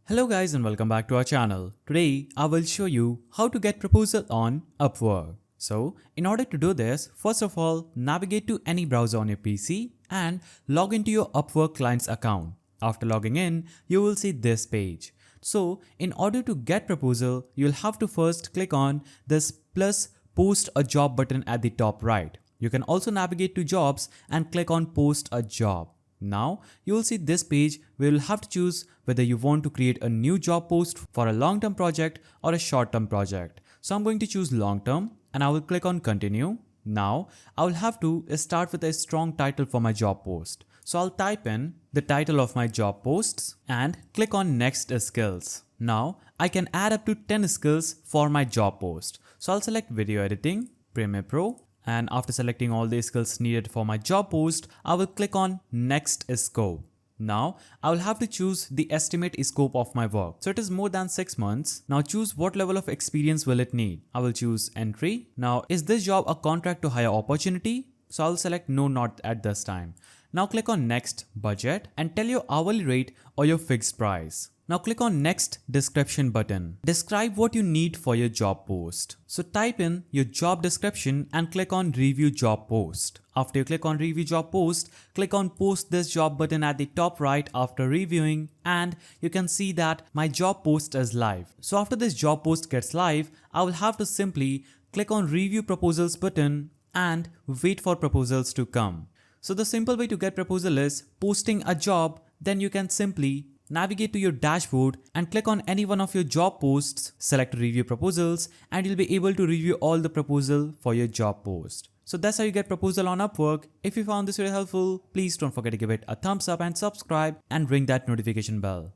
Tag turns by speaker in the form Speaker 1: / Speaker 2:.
Speaker 1: Hello guys and welcome back to our channel. Today I will show you how to get proposal on Upwork. So in order to do this, first of all navigate to any browser on your PC and log into your Upwork client's account. After logging in, you will see this page. So in order to get proposal, you'll have to first click on this plus post a job button at the top right. You can also navigate to jobs and click on post a job. Now you will see this page where you'll have to choose whether you want to create a new job post for a long-term project or a short-term project. So I'm going to choose long-term and I will click on continue. Now I will have to start with a strong title for my job post. So I'll type in the title of my job posts and click on next skills. Now I can add up to 10 skills for my job post. So I'll select video editing, Premiere Pro, and after selecting all the skills needed for my job post, I will click on next scope. Now I will have to choose the estimate scope of my work. So it is more than 6 months. Now choose what level of experience will it need. I will choose entry. Now is this job a contract to hire opportunity? So I'll select no, not at this time. Now click on next budget and tell your hourly rate or your fixed price. Now click on next description button. Describe what you need for your job post. So type in your job description and click on review job post. After you click on review job post, click on post this job button at the top right after reviewing and you can see that my job post is live. So after this job post gets live, I will have to simply click on review proposals button and wait for proposals to come. So the simple way to get proposal is posting a job, then you can simply navigate to your dashboard and click on any one of your job posts, select review proposals and you'll be able to review all the proposal for your job post. So that's how you get proposal on Upwork. If you found this video helpful, please don't forget to give it a thumbs up and subscribe and ring that notification bell.